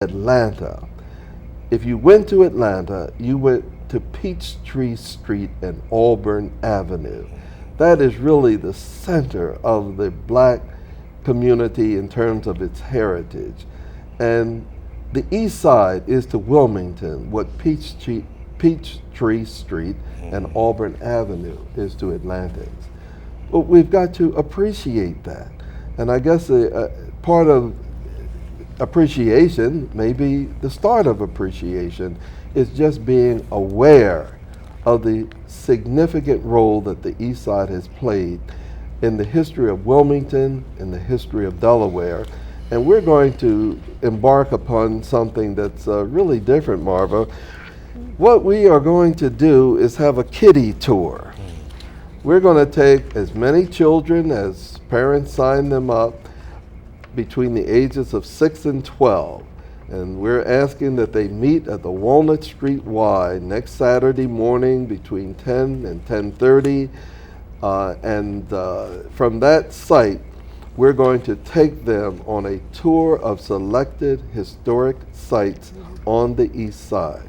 Atlanta. If you went to Atlanta, you went to Peachtree Street and Auburn Avenue. That is really the center of the black community in terms of its heritage. And the east side is to Wilmington, what Peachtree Street and Auburn Avenue is to Atlantans. But we've got to appreciate that. And I guess part of appreciation, maybe the start of appreciation, is just being aware of the significant role that the East Side has played in the history of Wilmington, in the history of Delaware. And we're going to embark upon something that's really different, Marva. What we are going to do is have a kiddie tour. We're going to take as many children as parents sign them up between the ages of 6 and 12. And we're asking that they meet at the Walnut Street Y next Saturday morning between 10 and 10:30. From that site, we're going to take them on a tour of selected historic sites on the East Side.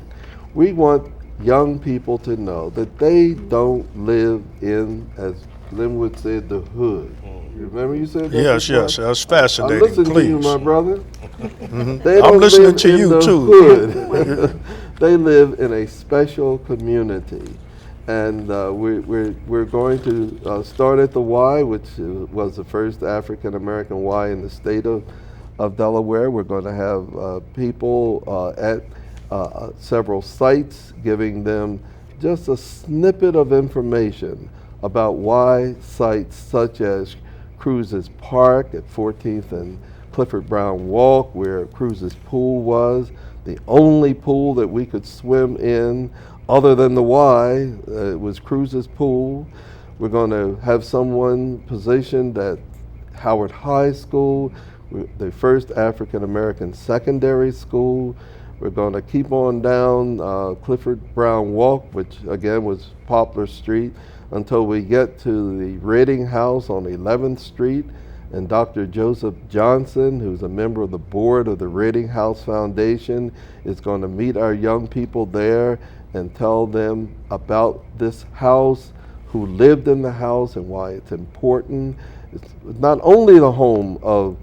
We want young people to know that they don't live in, as Linwood said, the hood. Remember you said that? Yes, before? yes, that's fascinating. I'm listening Please. to you, my brother. I'm listening to you too. Hood. They live in a special community. And we're going to start at the Y, which was the first African American Y in the state of Delaware. We're going to have people at several sites giving them just a snippet of information about Y sites such as Cruz's Park at 14th and Clifford Brown Walk, where Cruz's pool was, the only pool that we could swim in other than the Y. It was Cruz's pool. We're going to have someone positioned at Howard High School, the first African American secondary school. We're going to keep on down Clifford Brown Walk, which again was Poplar Street, until we get to the Reading House on 11th Street. And Dr. Joseph Johnson, who's a member of the board of the Reading House Foundation, is going to meet our young people there and tell them about this house, who lived in the house and why it's important. It's not only the home of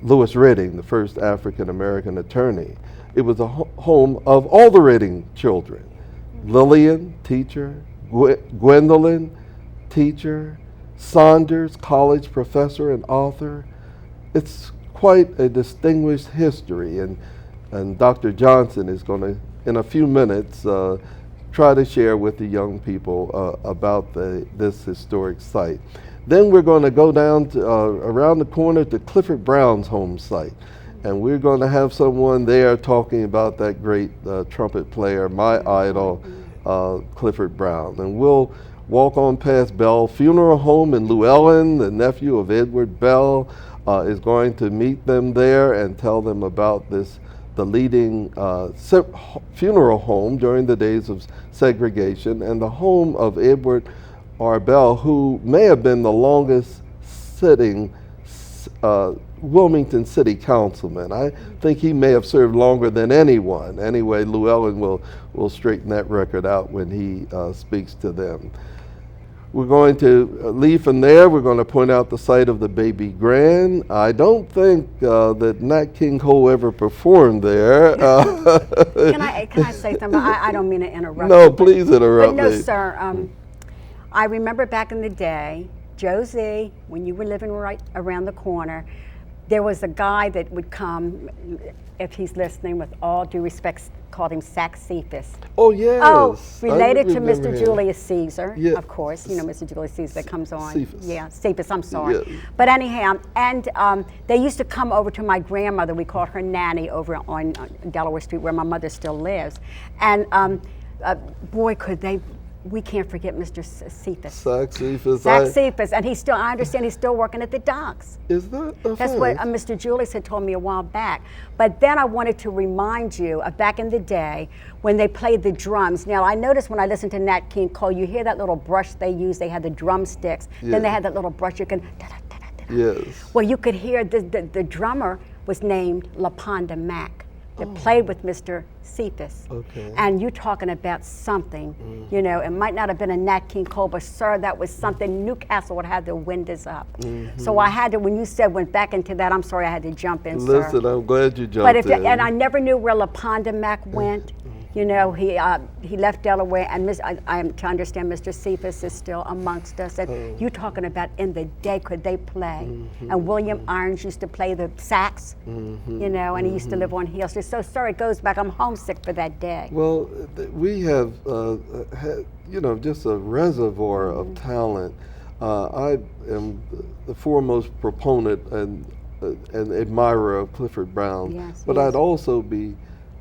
Lewis Reading, the first African American attorney, it was a home of all the Reading children. Lillian, teacher, Gwendolyn, teacher, Saunders, college professor and author. It's quite a distinguished history, and Dr. Johnson is going to, in a few minutes, try to share with the young people about this historic site. Then we're going to go down to, around the corner to Clifford Brown's home site, and we're going to have someone there talking about that great trumpet player, my idol, Clifford Brown. And we'll walk on past Bell Funeral Home in Llewellyn. The nephew of Edward Bell is going to meet them there and tell them about the leading funeral home during the days of segregation, and the home of Edward R. Bell, who may have been the longest sitting Wilmington City Councilman. I think he may have served longer than anyone. Anyway, Llewellyn will straighten that record out when he speaks to them. We're going to leave from there. We're going to point out the site of the Baby Grand. I don't think that Nat King Cole ever performed there. Can I say something? I don't mean to interrupt. No, please interrupt me. But no, sir. I remember back in the day, Josie, when you were living right around the corner, there was a guy that would come, if he's listening, with all due respect, called him Cephas. Oh, yes. Oh, related to remember Mr. him. Julius Caesar, Yeah. of course. You know Mr. Julius Caesar that comes on. Cephas. Yeah, Cephas, I'm sorry. Yeah. But anyhow, and they used to come over to my grandmother, we called her Nanny, over on Delaware Street where my mother still lives. And boy, could they, we can't forget Mr. Cephas. Cephas. Cephas, and he's still, I understand he's still working at the docks. Is that a That's fact? what Mr. Julius had told me a while back. But then I wanted to remind you of back in the day when they played the drums. Now, I noticed when I listened to Nat King Cole, you hear that little brush they use. They had the drumsticks. Yeah. Then they had that little brush you can. Yes. Well, you could hear the drummer was named LaPonda Mack. that played with Mr. Cephas. Okay. And you talking about something, you know, it might not have been a Nat King Cole, but sir, that was something. Newcastle would have their windows up. So I had to, when you said went back into that, I'm sorry I had to jump in, sir. Listen, I'm glad you jumped But if in. and I never knew where LaPonda Mac went. You know, he left Delaware, and I am to understand Mr. Cephas is still amongst us. And you talking about in the day could they play? And William Irons used to play the sax, you know, and he used to live on Hill Street. So, sir, it goes back. I'm homesick for that day. Well, we have had, you know, just a reservoir of talent. I am the foremost proponent and admirer of Clifford Brown, Yes, but yes. I'd also be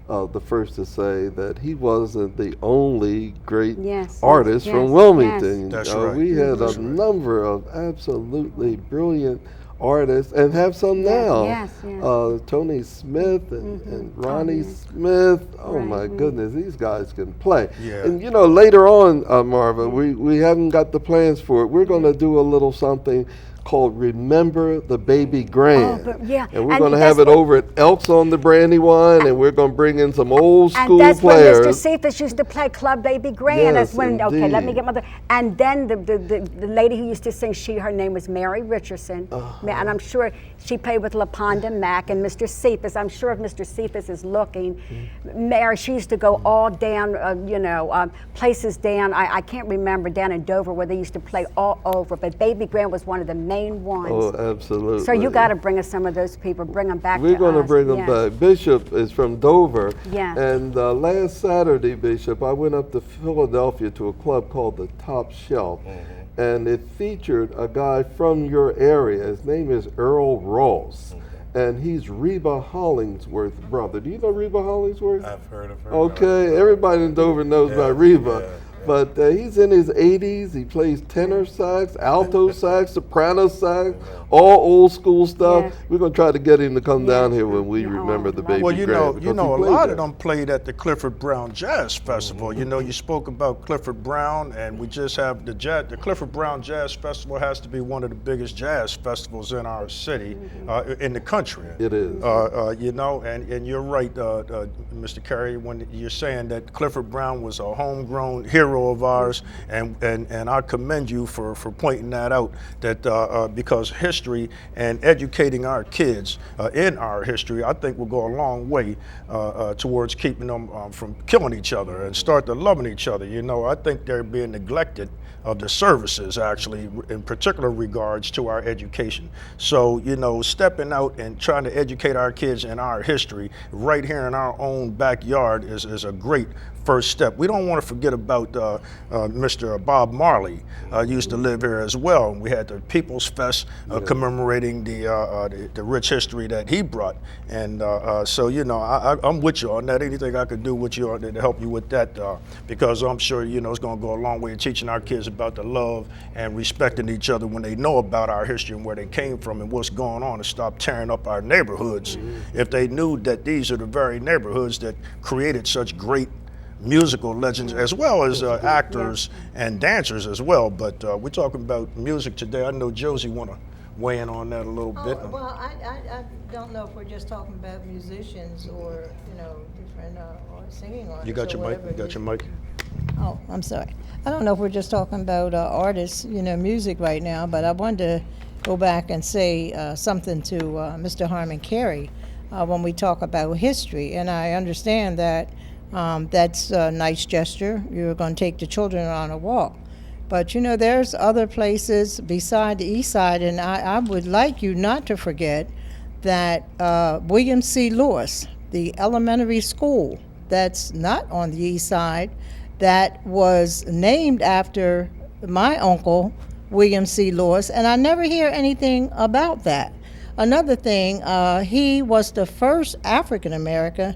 the first to say that he wasn't the only great Yes, artist yes, from yes. Wilmington. That's right. We had That's a right. number of absolutely brilliant artists, and have some Yes, now. yes, yes. Tony Smith and Ronnie Smith. Oh Right. my goodness, these guys can play. Yeah. And you know, later on, Marva, we haven't got the plans for it. We're going to do a little something called Remember the Baby Grand. but yeah, And we're and going to have that's it what- over at Elks on the Brandywine, and we're going to bring in some old And school that's players. when Mr. Cephas used to play Club Baby Grand. Yes, That's when, okay, let me indeed. get my, and then the lady who used to sing, her name was Mary Richardson. And I'm sure she played with LaPonda Mac and Mr. Cephas. I'm sure if Mr. Cephas is looking, Mary, she used to go all down, you know, places down, I can't remember, down in Dover where they used to play all over, but Baby Grand was one of the main ones. Oh, absolutely. So you got to bring us some of those people, bring them back We're to going to us. bring them Yes. back. Bishop is from Dover. Yes. And last Saturday, Bishop, I went up to Philadelphia to a club called the Top Shelf. And it featured a guy from your area. His name is Earl Ross. And he's Reba Hollingsworth's brother. Do you know Reba Hollingsworth? I've heard of her. Okay, everybody in Dover knows about Reba. But he's in his 80s. He plays tenor sax, alto sax, soprano sax, all old school stuff. Yes. We're going to try to get him to come down here when we Yeah. remember the Oh, Baby Well, Grand. you because know, he a played lot there. of them played at the Clifford Brown Jazz Festival. You know, you spoke about Clifford Brown, and we just have the Clifford Brown Jazz Festival has to be one of the biggest jazz festivals in our city, in the country. It is. You know, and you're right, Mr. Carey, when you're saying that Clifford Brown was a homegrown hero of ours, and I commend you for pointing that out, that because history and educating our kids in our history, I think will go a long way towards keeping them from killing each other and start to loving each other. You know, I think they're being neglected of the services, actually, in particular regards to our education. So, you know, stepping out and trying to educate our kids in our history right here in our own backyard is a great first step. We don't want to forget about Mr. Bob Marley, used to live here as well. We had the People's Fest commemorating the rich history that he brought. And so, you know, I'm with you on that. Anything I could do with you to help you with that, because I'm sure, you know, it's going to go a long way in teaching our kids about the love and respecting each other when they know about our history and where they came from and what's going on, to stop tearing up our neighborhoods. If they knew that these are the very neighborhoods that created such great musical legends, as well as actors and dancers as well. But we're talking about music today. I know Josie want to weigh in on that a little bit. Oh, well, I don't know if we're just talking about musicians or, you know, different or singing artists. You got your or mic? whatever You it got is. your mic? Oh, I'm sorry. I don't know if we're just talking about artists, you know, music right now, but I wanted to go back and say something to Mr. Harmon Carey when we talk about history. And I understand that that's a nice gesture. You're going to take the children on a walk. But, you know, there's other places beside the east side, and I would like you not to forget that William C. Lewis, the elementary school that's not on the east side, that was named after my uncle, William C. Lewis, and I never hear anything about that. Another thing, he was the first African American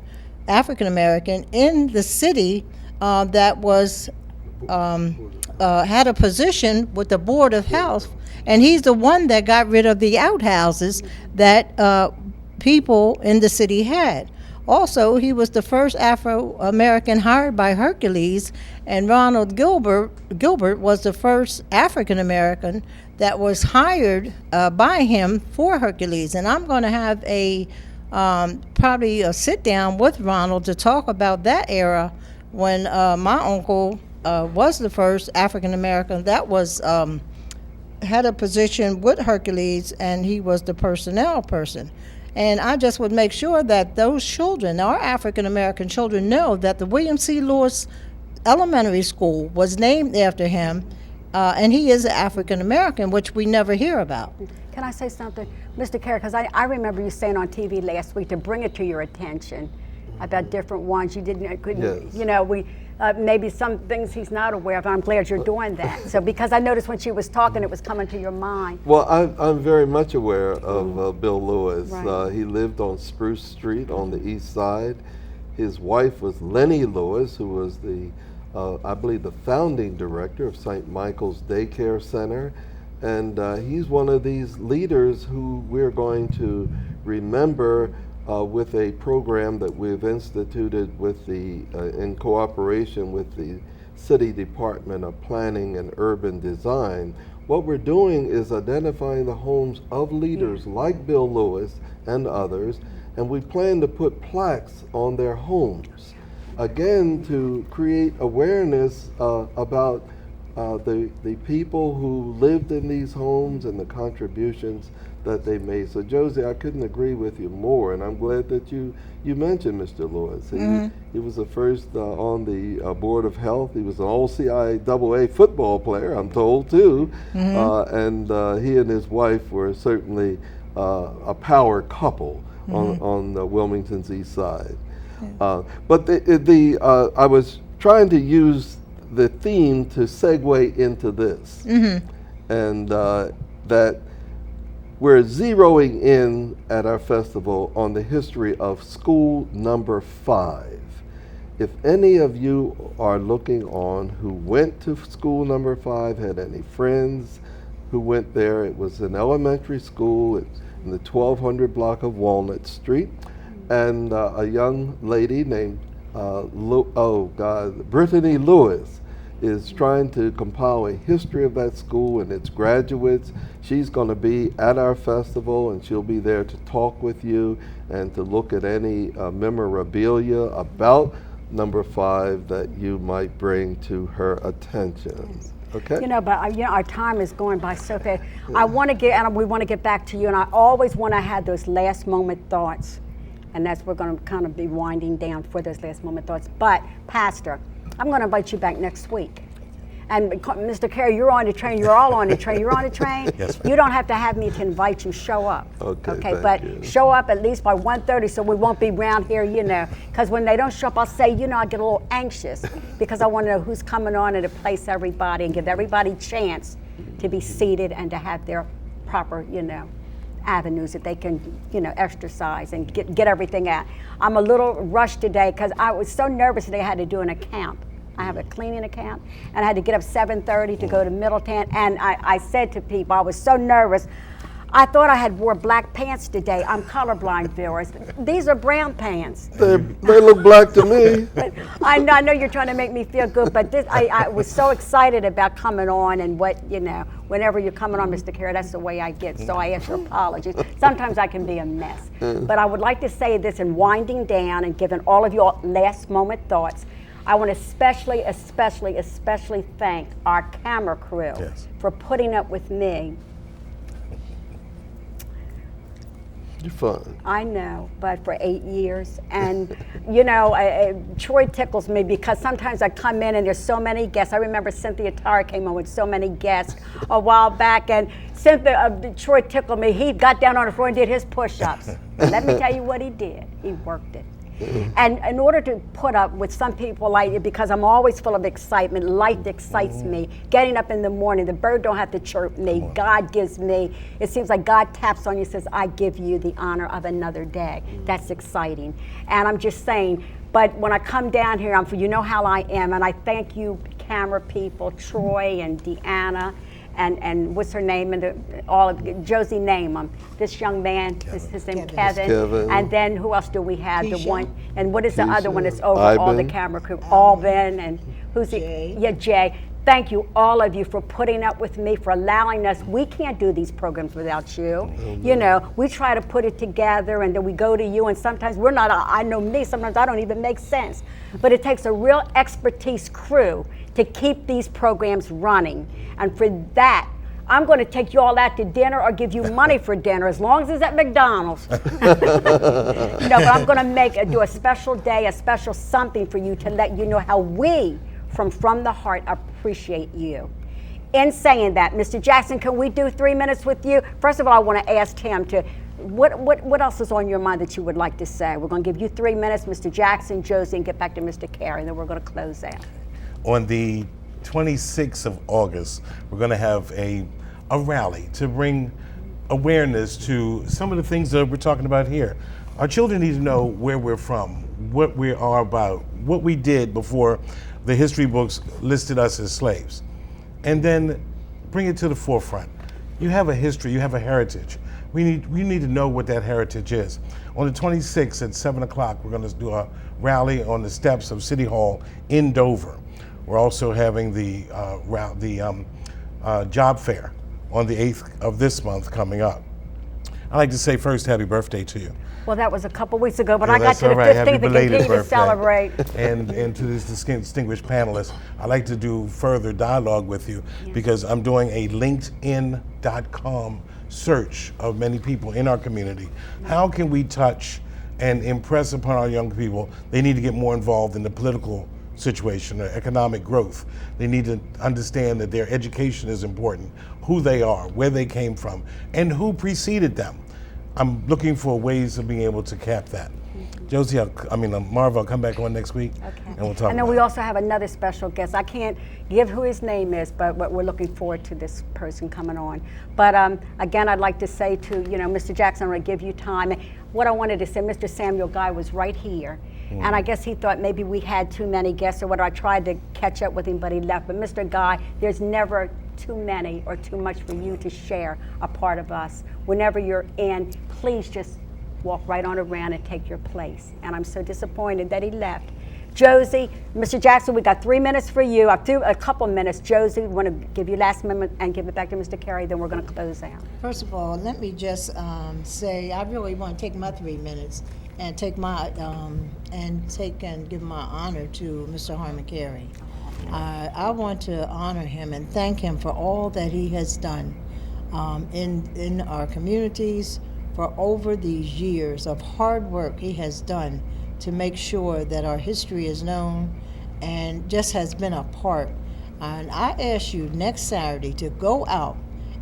in the city that was had a position with the Board of Health, and he's the one that got rid of the outhouses that people in the city had. Also, he was the first Afro-American hired by Hercules, and Ronald Gilbert was the first African-American that was hired by him for Hercules. And I'm going to have a probably sit down with Ronald to talk about that era when my uncle was the first African American that was had a position with Hercules, and he was the personnel person. And I just would make sure that those children, our African American children, know that the William C. Lewis Elementary School was named after him, and he is African American, which we never hear about. Can I say something, Mr. Carey? Because I remember you saying on TV last week to bring it to your attention about different ones. You didn't, couldn't, Yes. you know, we maybe some things he's not aware of. I'm glad you're doing that. So because I noticed when she was talking, it was coming to your mind. Well, I'm very much aware of Bill Lewis. Right. He lived on Spruce Street on the east side. His wife was Lenny Lewis, who was the, I believe, the founding director of St. Michael's Daycare Center. And he's one of these leaders who we're going to remember with a program that we've instituted with the, in cooperation with the City Department of Planning and Urban Design. What we're doing is identifying the homes of leaders like Bill Lewis and others, and we plan to put plaques on their homes, again, to create awareness about the people who lived in these homes and the contributions that they made. So Josie, I couldn't agree with you more, and I'm glad that you mentioned Mr. Lewis. He was the first on the Board of Health. He was an all-CIAA football player, I'm told, too. And he and his wife were certainly a power couple on Wilmington's east side. But I was trying to use the theme to segue into this, and that we're zeroing in at our festival on the history of school number 5. If any of you are looking on who went to school number 5, had any friends who went there, it was an elementary school in the 1200 block of Walnut Street, and a young lady named Brittany Lewis is trying to compile a history of that school and its graduates. She's going to be at our festival, and she'll be there to talk with you and to look at any memorabilia about number 5 that you might bring to her attention. Okay. You know, but you know, our time is going by so fast. I want to get, and we want to get back to you, and I always want to have those last moment thoughts, and that's we're going to kind of be winding down for those last moment thoughts. But Pastor, I'm going to invite you back next week. And Mr. Carey, you're on the train. You're all on the train. You're on the train. Yes, you don't have to have me to invite you. Show up. Okay, but you. show up at least by 1:30, so we won't be around here, you know. Because when they don't show up, I'll say, you know, I get a little anxious because I want to know who's coming on and to place everybody and give everybody a chance to be seated and to have their proper, you know, avenues that they can, you know, exercise and get everything out. I'm a little rushed today because I was so nervous today I had to do an account. I have a cleaning account, and I had to get up 7:30 to go to Middletown, and I said to people, I was so nervous, I thought I had wore black pants today. I'm colorblind, viewers. These are brown pants. They look black to me. But I know you're trying to make me feel good, but this, I was so excited about coming on, and what, you know, whenever you're coming on, Mr. Carey, that's the way I get, so I ask your apologies. Sometimes I can be a mess. But I would like to say this in winding down and giving all of your last moment thoughts. I want to especially thank our camera crew for putting up with me. You're fun. I know, but for 8 years. And, you know, Troy tickles me because sometimes I come in and there's so many guests. I remember Cynthia Tara came on with so many guests a while back, and Troy tickled me. He got down on the floor and did his push-ups. Let me tell you what he did. He worked it. And in order to put up with some people, like, because I'm always full of excitement, life excites me. Getting up in the morning, the bird don't have to chirp me. God gives me, it seems like God taps on you and says, I give you the honor of another day. That's exciting. And I'm just saying, but when I come down here, you know how I am, and I thank you, camera people, Troy and Deanna, and what's her name, and all of Josie, name them. This young man, his name Kevin. And then who else do we have? Keisha. The one, and what is the Keisha. other one that's over all the Ivan. camera crew? Alvin, and who's Jay. Jay. Thank you, all of you, for putting up with me, for allowing us. We can't do these programs without you. You know, we try to put it together and then we go to you, and sometimes we're not, I know me, sometimes I don't even make sense. But it takes a real expertise crew to keep these programs running. And for that, I'm going to take you all out to dinner or give you money for dinner, as long as it's at McDonald's. But I'm going to do a special day, a special something for you to let you know how we, from the heart, appreciate you. In saying that, Mr. Jackson, can we do 3 minutes with you? First of all, I want to ask him to, what else is on your mind that you would like to say? We're going to give you 3 minutes, Mr. Jackson, Josie, and get back to Mr. Carey, and then we're going to close out. On the 26th of August, we're going to have a rally to bring awareness to some of the things that we're talking about here. Our children need to know where we're from, what we are about, what we did before the history books listed us as slaves, and then bring it to the forefront. You have a history, you have a heritage. We need to know what that heritage is. On the 26th at 7 o'clock, we're going to do a rally on the steps of City Hall in Dover. We're also having the job fair on the 8th of this month coming up. I'd like to say first, happy birthday to you. Well, that was a couple weeks ago, but Yeah, I got that's to the all right. Happy 15th and belated continue to birthday. celebrate. And to this distinguished panelists, I'd like to do further dialogue with you because I'm doing a LinkedIn.com search of many people in our community. How can we touch and impress upon our young people they need to get more involved in the political situation or economic growth? They need to understand that their education is important, who they are, where they came from, and who preceded them. I'm looking for ways of being able to cap that. Josie, Marva, I'll come back on next week, and we'll talk. And then we also have another special guest. I can't give who his name is, but we're looking forward to this person coming on. But again, I'd like to say to Mr. Jackson, I'm going to give you time. What I wanted to say, Mr. Samuel Guy was right here, and I guess he thought maybe we had too many guests or whatever. I tried to catch up with him, but he left. But Mr. Guy, there's never too many or too much for you to share a part of us. Whenever you're in, please just walk right on around and take your place. And I'm so disappointed that he left. Josie, Mr. Jackson, we got 3 minutes for you. I threw a couple minutes. Josie, we want to give you last minute and give it back to Mr. Carey, then we're going to close out. First of all, let me just say I really want to take my 3 minutes and take my and give my honor to Mr. Harmon Carey. I want to honor him and thank him for all that he has done in our communities for over these years of hard work he has done to make sure that our history is known and just has been a part. And I ask you next Saturday to go out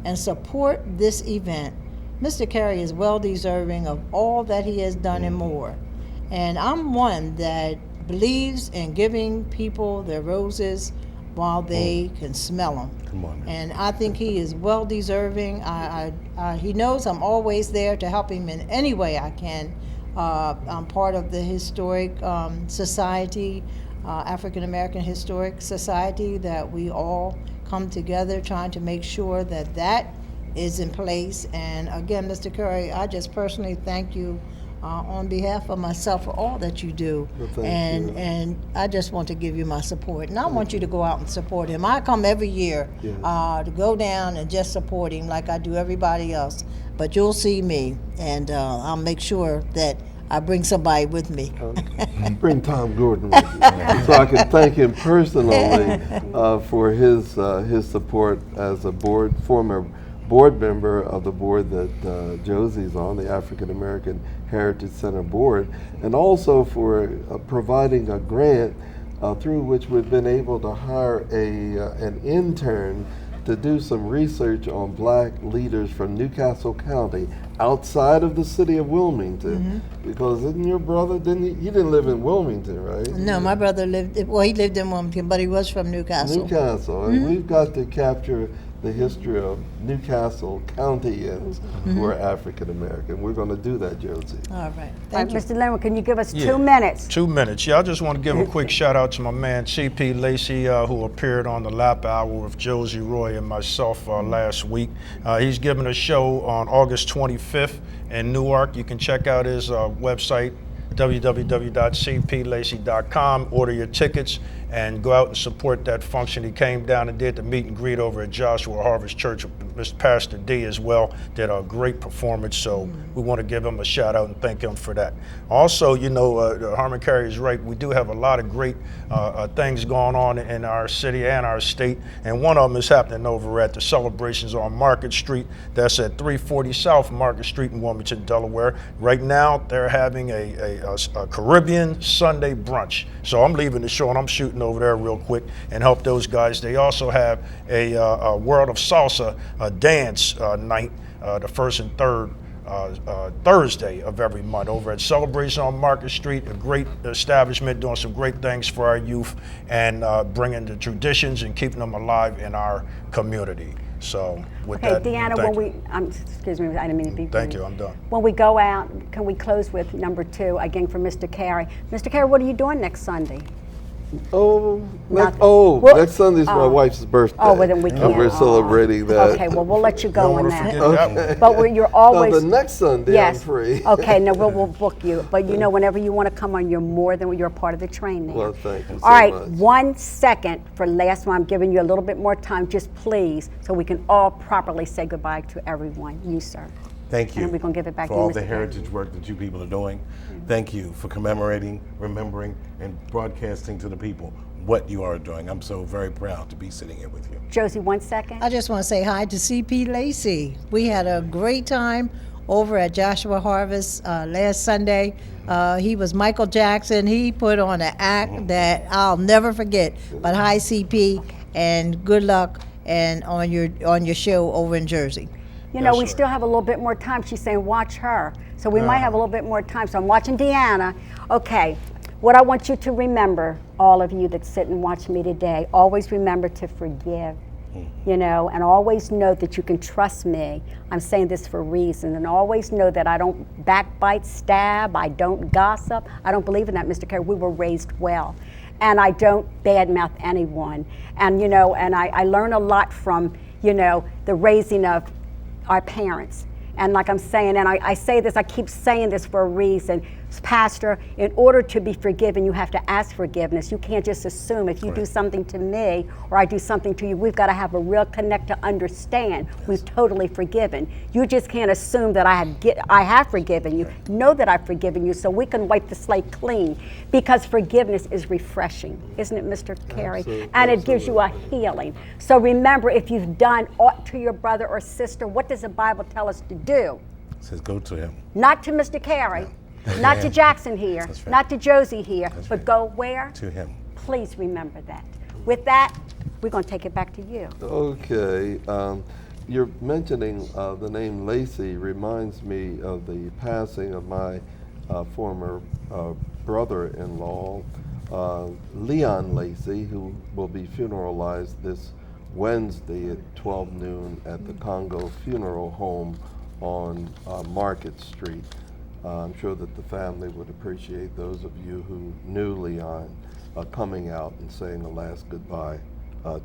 and support this event. Mr. Carey is well deserving of all that he has done and more. And I'm one that believes in giving people their roses while they can smell them. Come on, man. And I think he is well deserving. He knows I'm always there to help him in any way I can. I'm part of the Historic Society, African American Historic Society, that we all come together trying to make sure that that is in place. And again, Mr. Carey, I just personally thank you on behalf of myself for all that you do. Well, and I just want to give you my support. And I want you to go out and support him. I come every year to go down and just support him like I do everybody else. But you'll see me, and I'll make sure that I bring somebody with me. Bring Tom Gordon with you, so I can thank him personally for his support as a former board member of the board that Josie's on, the African American Heritage Center board, and also for providing a grant through which we've been able to hire an intern to do some research on black leaders from Newcastle County outside of the city of Wilmington. Because isn't your brother, you didn't live in Wilmington, right? No, my brother he lived in Wilmington, but he was from Newcastle. And we've got to capture the history of Newcastle Countyans who are African American. We're going to do that, Josie. All right. Thank you. Mr. Linwood, can you give us 2 minutes? 2 minutes. Yeah, I just want to give a quick shout out to my man C.P. Lacey, who appeared on the Lap Hour with Josie Roy and myself last week. He's giving a show on August 25th in Newark. You can check out his website, www.cplacy.com. Order your tickets. and go out and support that function. He came down and did the meet and greet over at Joshua Harvest Church. Mr. Pastor D as well did a great performance, so we want to give him a shout out and thank him for that. Also, you know, Harmon Carey is right. We do have a lot of great things going on in our city and our state, and one of them is happening over at the celebrations on Market Street. That's at 340 South Market Street in Wilmington, Delaware. Right now, they're having a Caribbean Sunday brunch. So I'm leaving the show and I'm shooting over there real quick and help those guys. They also have a World of Salsa dance night, the first and third Thursday of every month over at Celebration on Market Street, a great establishment doing some great things for our youth and bringing the traditions and keeping them alive in our community. So with that, Deanna, excuse me, I didn't mean to be rude. Thank you, I'm done. When we go out, can we close with number 2, again for Mr. Carey? Mr. Carey, what are you doing next Sunday? Next Sunday's my wife's birthday. Oh, well then we can't. And we're celebrating that. Okay, well we'll let you go on that. Okay. But you're always. No, the next Sunday I'm free. Okay, no, we'll book you. But you know, whenever you want to come on, you're a part of the train there. Well, thank you so All right, much. 1 second for last one. I'm giving you a little bit more time, just please, so we can all properly say goodbye to everyone. You, sir. Thank you And we're going to give it back for to you, all Mr. the Carey. heritage work that you people are doing. Thank you for commemorating, remembering, and broadcasting to the people what you are doing. I'm so very proud to be sitting here with you. Josie, 1 second. I just want to say hi to C.P. Lacey. We had a great time over at Joshua Harvest last Sunday. He was Michael Jackson. He put on an act that I'll never forget. But hi, C.P., and good luck and on your show over in Jersey. You know, Yes, we sir. still have a little bit more time. She's saying, watch her. So we might have a little bit more time. So I'm watching Deanna. Okay, what I want you to remember, all of you that sit and watch me today, always remember to forgive. You know, and always know that you can trust me. I'm saying this for a reason. And always know that I don't backbite, stab, I don't gossip. I don't believe in that, Mr. Carey. We were raised well. And I don't badmouth anyone. And, you know, and I learn a lot from, you know, the raising of our parents. And like I'm saying, and I say this, I keep saying this for a reason. Pastor, in order to be forgiven, you have to ask forgiveness. You can't just assume if you do something to me or I do something to you, we've got to have a real connect to understand we've totally forgiven. You just can't assume that I have forgiven you. Know that I've forgiven you so we can wipe the slate clean, because forgiveness is refreshing, isn't it, Mr. Carey? Absolutely. And it gives you a healing. So remember, if you've done aught to your brother or sister, what does the Bible tell us to do? It says go to him. Not to Mr. Carey, not to Jackson here, That's right. not to Josie here, That's but right. go where? To him. Please remember that. With that, we're going to take it back to you. Okay. You're mentioning the name Lacey reminds me of the passing of my former brother-in-law, Leon Lacey, who will be funeralized this Wednesday at 12 noon at the Congo Funeral Home on Market Street. I'm sure that the family would appreciate those of you who knew Leon coming out and saying a last goodbye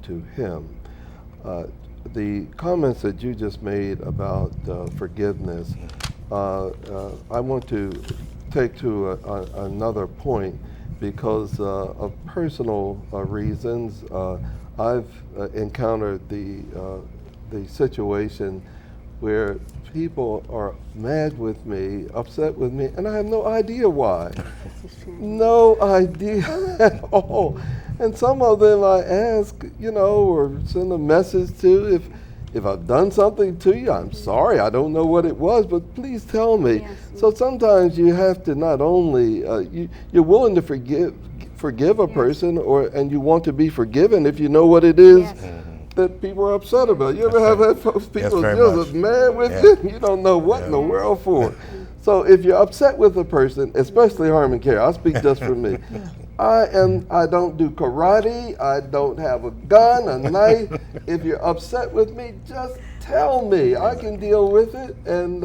to him. The comments that you just made about forgiveness, I want to take to another point because of personal reasons. I've encountered the situation where people are mad with me, upset with me, and I have no idea why. No idea at all. And some of them I ask, you know, or send a message to, if I've done something to you, I'm sorry, I don't know what it was, but please tell me. Yes. So sometimes you have to not only, you're willing to forgive a person, and you want to be forgiven if you know what it is that people are upset about. You ever have had folks, people very just much. mad with Yeah. you? You don't know what in the world for. So if you're upset with a person, especially Harmon Carey, I'll speak just for me. I don't do karate, I don't have a gun, a knife. If you're upset with me, just tell me. I can deal with it. And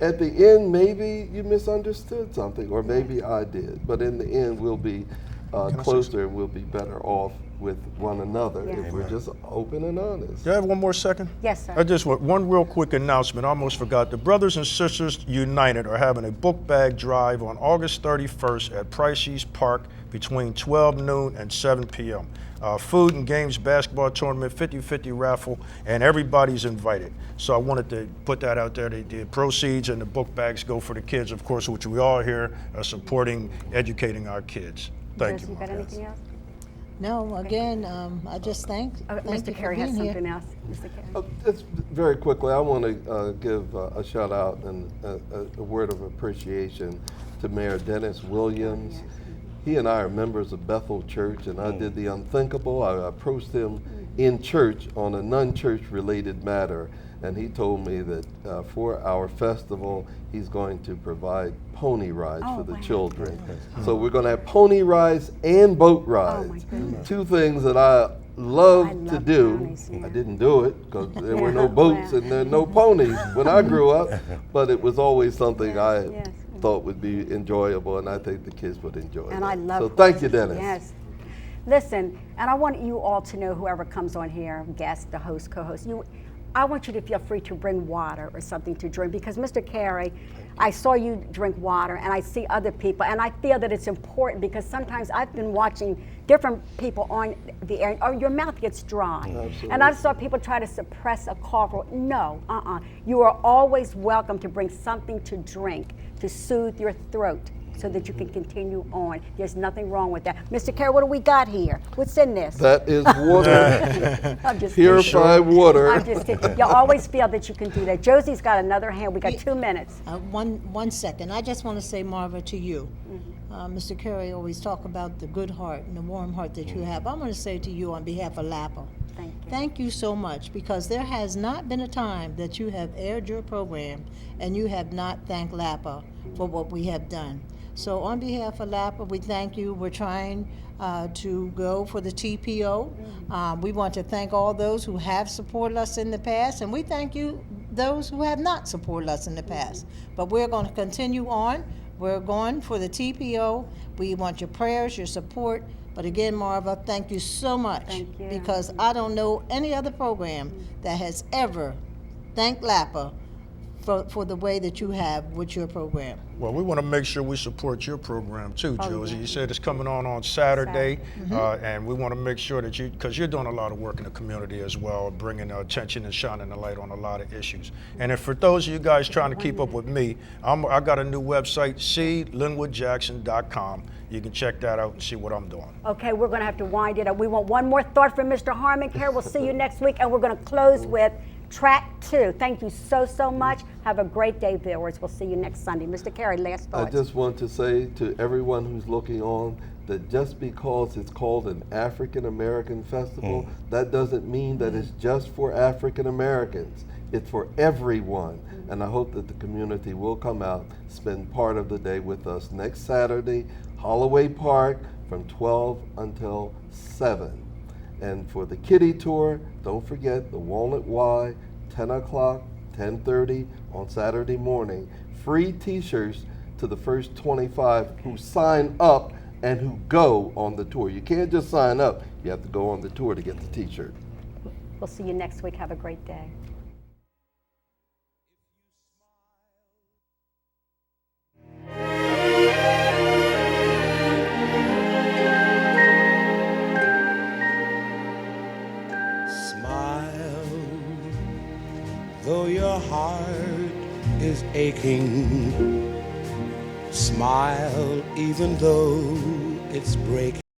at the end, maybe you misunderstood something, or maybe I did. But in the end, we'll be closer, and we'll be better off with one another Yeah. if we're just open and honest. Do I have one more second? Yes, sir. I just want one real quick announcement. I almost forgot. The Brothers and Sisters United are having a book bag drive on August 31st at Price's Park between 12 noon and 7 p.m. Food and games, basketball tournament, 50-50 raffle, and everybody's invited. So I wanted to put that out there. The proceeds and the book bags go for the kids, of course, which we all here are supporting, educating our kids. Thank Josie, you. got anything else? No, again, I just thank you Mr. for Carey has being here. something else. Mr. Carey. Just very quickly, I want to give a shout out and a word of appreciation to Mayor Dennis Williams. He and I are members of Bethel Church, and I did the unthinkable. I approached him in church on a non-church related matter, and he told me that for our festival, he's going to provide pony rides for the children. So we're going to have pony rides and boat rides. goodness. Two things that I love to love do. ponies, yeah. I didn't do it because there were no boats and there were no ponies when I grew up, but it was always something I yes. thought would be enjoyable, and I think the kids would enjoy it. And I love So thank you, horses. Dennis. Yes. Listen, and I want you all to know, whoever comes on here, guest, the host, co-host, I want you to feel free to bring water or something to drink, because Mr. Carey, I saw you drink water, and I see other people, and I feel that it's important, because sometimes I've been watching different people on the air, or your mouth gets dry. Absolutely. And I saw people try to suppress a cough. No, You are always welcome to bring something to drink to soothe your throat, so that you can continue on. There's nothing wrong with that. Mr. Carey, what do we got here? What's in this? That is water, I'm just purified water. I'm just kidding. You always feel that you can do that. Josie's got another hand. We got 2 minutes. One second. I just want to say, Marva, to you. Mr. Carey always talk about the good heart and the warm heart that you have. I'm going to say to you on behalf of LAPA, Thank you. thank you so much, because there has not been a time that you have aired your program and you have not thanked LAPA for what we have done. So on behalf of LAPA, we thank you. We're trying to go for the TPO. We want to thank all those who have supported us in the past, and we thank you, those who have not supported us in the past. But we're going to continue on. We're going for the TPO. We want your prayers, your support. But again, Marva, thank you so much. Thank you. Because I don't know any other program that has ever thanked LAPA for the way that you have with your program. Well, we want to make sure we support your program too, Josie. yeah. You said it's coming on Saturday, and we want to make sure that because you're doing a lot of work in the community as well, bringing attention and shining the light on a lot of issues. And if for those of you guys trying to keep up with me, I got a new website, clinwoodjackson.com. You can check that out and see what I'm doing. Okay, we're going to have to wind it up. We want one more thought from Mr. Harmon. Carey, we'll see you next week, and we're going to close with track 2. Thank you so much. Have a great day, viewers. We'll see you next Sunday. Mr. Carey, last I thoughts. just want to say to everyone who's looking on that just because it's called an African American festival, that doesn't mean that it's just for African Americans. It's for everyone. And I hope that the community will come out, spend part of the day with us next Saturday, Holloway Park, from 12 until 7. And for the kiddie tour, don't forget the Walnut Y, 10 o'clock, 10:30 on Saturday morning. Free t-shirts to the first 25 who sign up and who go on the tour. You can't just sign up, you have to go on the tour to get the t-shirt. We'll see you next week. Have a great day. Though your heart is aching, smile even though it's breaking.